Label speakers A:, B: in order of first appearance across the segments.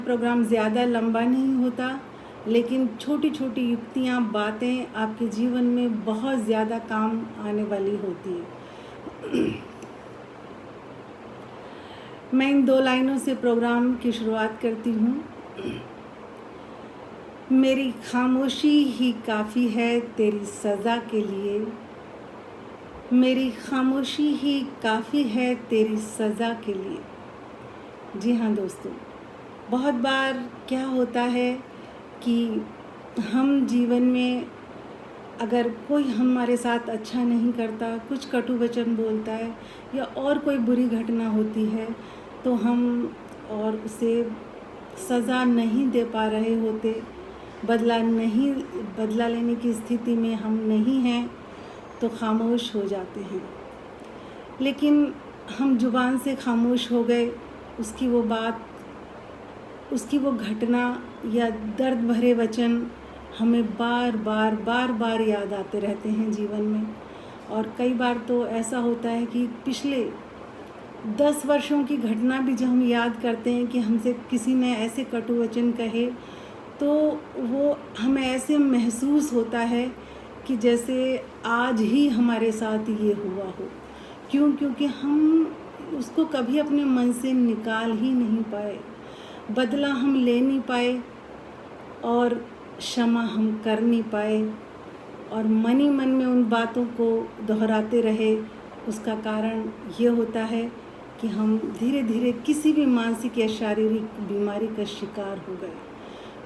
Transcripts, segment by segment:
A: Programme ज़्यादा लंबा नहीं होता, लेकिन छोटी छोटी युक्तियाँ, बातें आपके जीवन में बहुत ज़्यादा काम आने वाली होती है। मैं इन 2 लाइनों से प्रोग्राम की शुरुआत करती हूँ। मेरी खामोशी ही काफ़ी है तेरी सज़ा के लिए, मेरी खामोशी ही काफ़ी है तेरी सज़ा के लिए। जी हाँ दोस्तों, बहुत बार क्या होता है कि हम जीवन में अगर कोई हमारे साथ अच्छा नहीं करता, कुछ कटु वचन बोलता है या और कोई बुरी घटना होती है, तो हम और उसे सज़ा नहीं दे पा रहे होते, बदला लेने की स्थिति में हम नहीं हैं, तो खामोश हो जाते हैं। लेकिन हम जुबान से खामोश हो गए, उसकी वो बात, उसकी वो घटना या दर्द भरे वचन हमें बार बार याद आते रहते हैं जीवन में। और कई बार तो ऐसा होता है कि पिछले 10 वर्षों की घटना भी जब हम याद करते हैं कि हमसे किसी ने ऐसे कटु वचन कहे, तो वो हमें ऐसे महसूस होता है कि जैसे आज ही हमारे साथ ये हुआ हो। क्यों? क्योंकि हम उसको कभी अपने मन से निकाल ही नहीं पाए, बदला हम ले नहीं पाए और क्षमा हम कर नहीं पाए, और मन ही मन में उन बातों को दोहराते रहे। उसका कारण ये होता है कि हम धीरे धीरे किसी भी मानसिक या शारीरिक बीमारी का शिकार हो गए।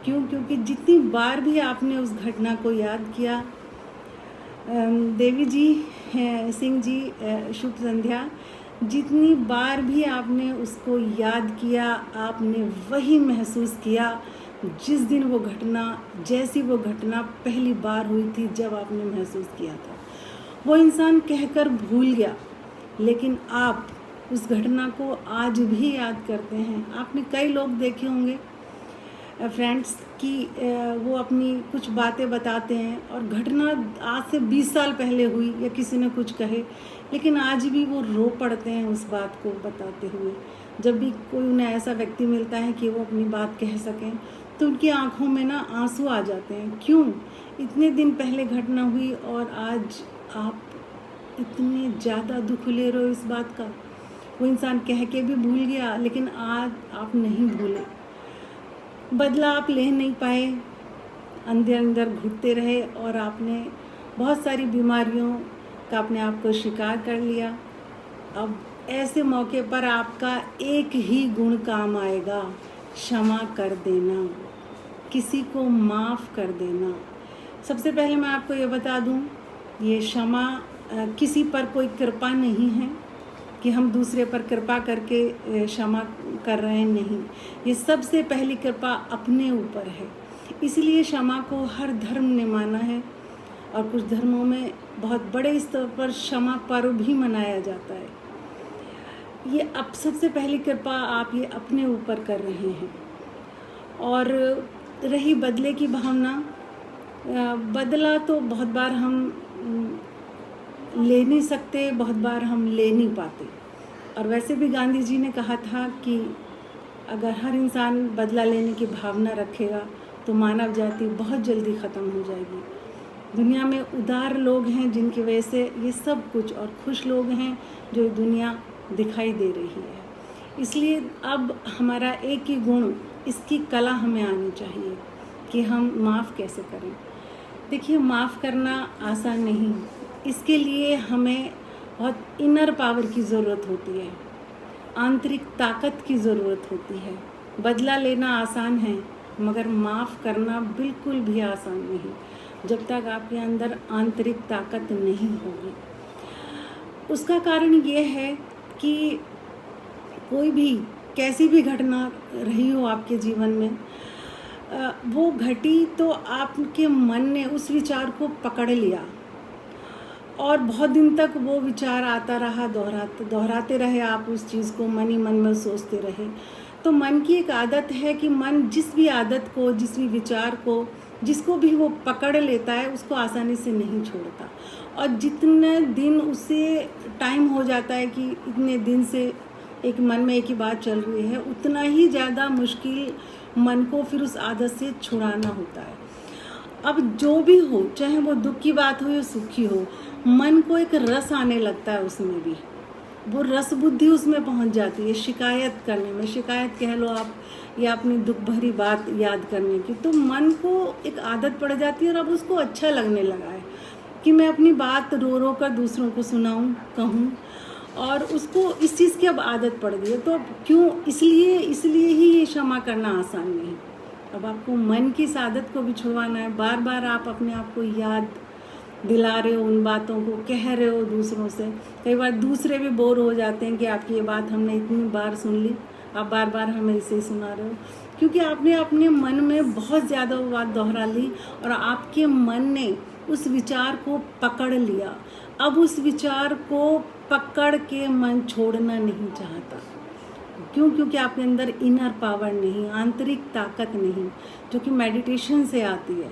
A: क्यों? क्योंकि जितनी बार भी आपने उस घटना को याद किया, देवी जी सिंह जी शुभ संध्या, जितनी बार भी आपने उसको याद किया, आपने वही महसूस किया जिस दिन वो घटना, जैसी वो घटना पहली बार हुई थी, जब आपने महसूस किया था। वो इंसान कहकर भूल गया, लेकिन आप उस घटना को आज भी याद करते हैं। आपने कई लोग देखे होंगे फ्रेंड्स कि वो अपनी कुछ बातें बताते हैं और घटना आज से 20 साल पहले हुई या किसी ने कुछ कहे, लेकिन आज भी वो रो पड़ते हैं उस बात को बताते हुए। जब भी कोई उन्हें ऐसा व्यक्ति मिलता है कि वो अपनी बात कह सकें, तो उनकी आंखों में ना आंसू आ जाते हैं। क्यों? इतने दिन पहले घटना हुई और आज आप इतने ज़्यादा दुख ले रहे हो इस बात का। वो इंसान कह के भी भूल गया, लेकिन आज आप नहीं भूले, बदला आप ले नहीं पाए, अंदर अंदर घुटते रहे और आपने बहुत सारी बीमारियों का अपने आप को शिकार कर लिया। अब ऐसे मौके पर आपका एक ही गुण काम आएगा, क्षमा कर देना, किसी को माफ़ कर देना। सबसे पहले मैं आपको ये बता दूं, ये क्षमा किसी पर कोई कृपा नहीं है कि हम दूसरे पर कृपा करके क्षमा कर रहे हैं, नहीं। ये सबसे पहली कृपा अपने ऊपर है। इसलिए क्षमा को हर धर्म ने माना है और कुछ धर्मों में बहुत बड़े स्तर पर क्षमा पर्व भी मनाया जाता है। ये अब सबसे पहली कृपा आप ये अपने ऊपर कर रहे हैं। और रही बदले की भावना, बदला तो बहुत बार हम ले नहीं सकते, बहुत बार हम ले नहीं पाते। और वैसे भी गांधी जी ने कहा था कि अगर हर इंसान बदला लेने की भावना रखेगा तो मानव जाति बहुत जल्दी ख़त्म हो जाएगी। दुनिया में उदार लोग हैं जिनकी वजह से ये सब कुछ, और खुश लोग हैं जो दुनिया दिखाई दे रही है। इसलिए अब हमारा एक ही गुण, इसकी कला हमें आनी चाहिए कि हम माफ़ कैसे करें। देखिए, माफ़ करना आसान नहीं, इसके लिए हमें बहुत इनर पावर की ज़रूरत होती है, आंतरिक ताकत की ज़रूरत होती है। बदला लेना आसान है, मगर माफ़ करना बिल्कुल भी आसान नहीं, जब तक आपके अंदर आंतरिक ताकत नहीं होगी। उसका कारण ये है कि कोई भी, कैसी भी घटना रही हो आपके जीवन में, वो घटी तो आपके मन ने उस विचार को पकड़ लिया और बहुत दिन तक वो विचार आता रहा, दोहराते रहे, आप उस चीज़ को मन ही मन में सोचते रहे। तो मन की एक आदत है कि मन जिस भी आदत को, जिस भी विचार को, जिसको भी वो पकड़ लेता है, उसको आसानी से नहीं छोड़ता। और जितने दिन उसे टाइम हो जाता है कि इतने दिन से एक मन में एक ही बात चल रही है, उतना ही ज़्यादा मुश्किल मन को फिर उस आदत से छुड़ाना होता है। अब जो भी हो, चाहे वो दुख की बात हो या सुख की हो, मन को एक रस आने लगता है, उसमें भी वो रस बुद्धि उसमें पहुंच जाती है शिकायत करने में, शिकायत कह लो आप, या अपनी दुख भरी बात याद करने की। तो मन को एक आदत पड़ जाती है और अब उसको अच्छा लगने लगा है कि मैं अपनी बात रो रो कर दूसरों को सुनाऊं, कहूं, और उसको इस चीज़ की अब आदत पड़ गई है। तो अब क्यों, इसलिए ही ये क्षमा करना आसान नहीं। अब आपको मन की इस आदत को भी छुड़वाना है। बार बार आप अपने आप को याद दिला रहे हो, उन बातों को कह रहे हो दूसरों से। कई बार दूसरे भी बोर हो जाते हैं कि आपकी ये बात हमने इतनी बार सुन ली, आप बार बार हमें इसे सुना रहे हो, क्योंकि आपने अपने मन में बहुत ज़्यादा वो बात दोहरा ली और आपके मन ने उस विचार को पकड़ लिया। अब उस विचार को पकड़ के मन छोड़ना नहीं चाहता। क्यों? क्योंकि आपके अंदर इनर पावर नहीं, आंतरिक ताकत नहीं, जो कि मेडिटेशन से आती है।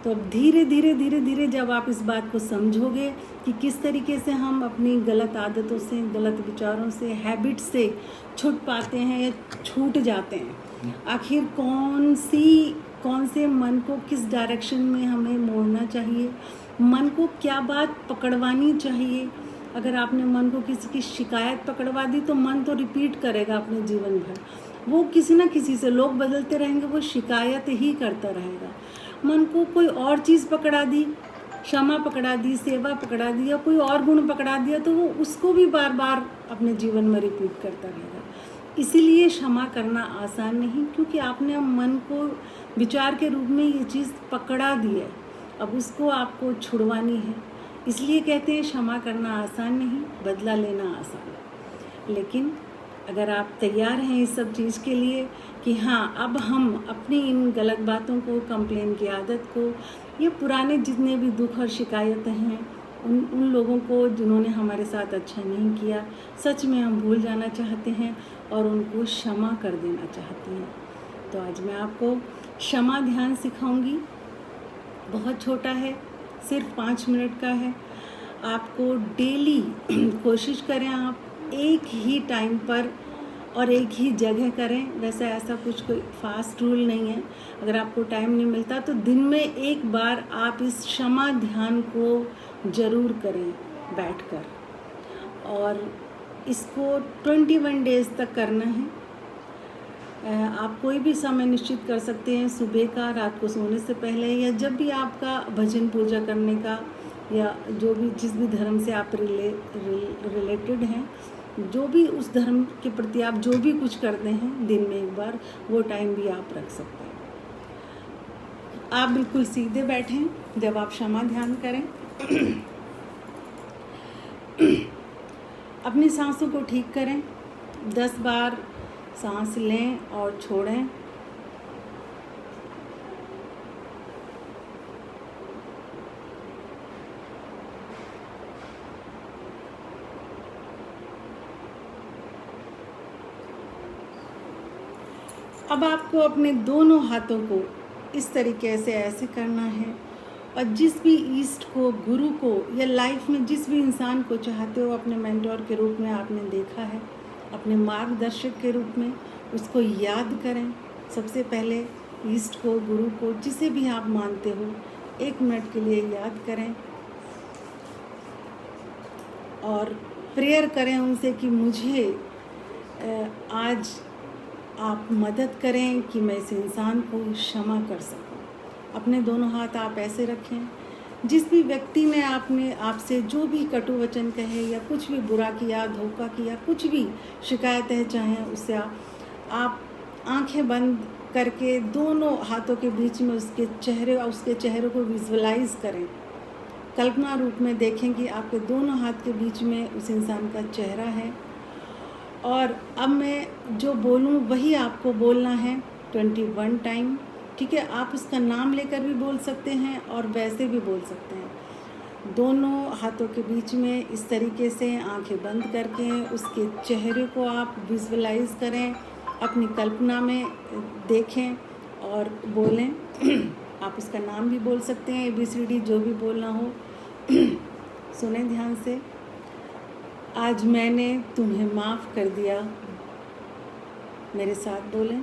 A: तो अब धीरे धीरे धीरे धीरे जब आप इस बात को समझोगे कि किस तरीके से हम अपनी गलत आदतों से, गलत विचारों से, हैबिट से छूट पाते हैं या छूट जाते हैं, आखिर कौन से मन को किस डायरेक्शन में हमें मोड़ना चाहिए, मन को क्या बात पकड़वानी चाहिए। अगर आपने मन को किसी की शिकायत पकड़वा दी तो मन तो रिपीट करेगा अपने जीवन भर, वो किसी ना किसी से, लोग बदलते रहेंगे, वो शिकायत ही करता रहेगा। मन को कोई और चीज़ पकड़ा दी, क्षमा पकड़ा दी, सेवा पकड़ा दी, या कोई और गुण पकड़ा दिया, तो वो उसको भी बार बार अपने जीवन में रिपीट करता रहेगा। इसीलिए क्षमा करना आसान नहीं, क्योंकि आपने मन को विचार के रूप में ये चीज़ पकड़ा दी है, अब उसको आपको छुड़वानी है। इसलिए कहते हैं क्षमा करना आसान नहीं, बदला लेना आसान है। लेकिन अगर आप तैयार हैं इस सब चीज़ के लिए कि हाँ, अब हम अपनी इन गलत बातों को, कंप्लेन की आदत को, ये पुराने जितने भी दुख और शिकायतें हैं, उन लोगों को जिन्होंने हमारे साथ अच्छा नहीं किया, सच में हम भूल जाना चाहते हैं और उनको क्षमा कर देना चाहते हैं। तो आज मैं आपको क्षमा ध्यान सिखाऊंगी। बहुत छोटा है, सिर्फ 5 मिनट का है। आपको डेली कोशिश करें आप एक ही टाइम पर और एक ही जगह करें। वैसे ऐसा कुछ कोई फास्ट रूल नहीं है, अगर आपको टाइम नहीं मिलता तो दिन में एक बार आप इस क्षमा ध्यान को ज़रूर करें बैठकर, और इसको 21 डेज़ तक करना है। आप कोई भी समय निश्चित कर सकते हैं, सुबह का, रात को सोने से पहले, या जब भी आपका भजन पूजा करने का, या जो भी जिस भी धर्म से आप रिलेटेड हैं, जो भी उस धर्म के प्रति आप जो भी कुछ करते हैं, दिन में एक बार वो टाइम भी आप रख सकते हैं। आप बिल्कुल सीधे बैठें जब आप क्षमा ध्यान करें। अपनी सांसों को ठीक करें, 10 बार सांस लें और छोड़ें। अब आपको अपने दोनों हाथों को इस तरीके से ऐसे करना है, और जिस भी ईस्ट को, गुरु को, या लाइफ में जिस भी इंसान को चाहते हो अपने मेंटोर के रूप में आपने देखा है, अपने मार्गदर्शक के रूप में, उसको याद करें। सबसे पहले ईस्ट को, गुरु को, जिसे भी आप मानते हो, 1 मिनट के लिए याद करें और प्रेयर करें उनसे कि मुझे आज आप मदद करें कि मैं इस इंसान को क्षमा कर सकूं। अपने दोनों हाथ आप ऐसे रखें। जिस भी व्यक्ति ने आपसे जो भी कटु वचन कहे, या कुछ भी बुरा किया, धोखा किया, कुछ भी शिकायतें चाहें, उससे आप आंखें बंद करके दोनों हाथों के बीच में उसके चेहरे को विजुअलाइज करें। कल्पना रूप में देखें कि आपके दोनों हाथ के बीच में उस इंसान का चेहरा है, और अब मैं जो बोलूँ वही आपको बोलना है 21 टाइम। ठीक है, आप उसका नाम लेकर भी बोल सकते हैं और वैसे भी बोल सकते हैं। दोनों हाथों के बीच में इस तरीके से आंखें बंद करके उसके चेहरे को आप विजुअलाइज करें, अपनी कल्पना में देखें और बोलें। आप उसका नाम भी बोल सकते हैं, ABCD जो भी बोलना हो। सुने ध्यान से। आज मैंने तुम्हें माफ़ कर दिया। मेरे साथ बोलें।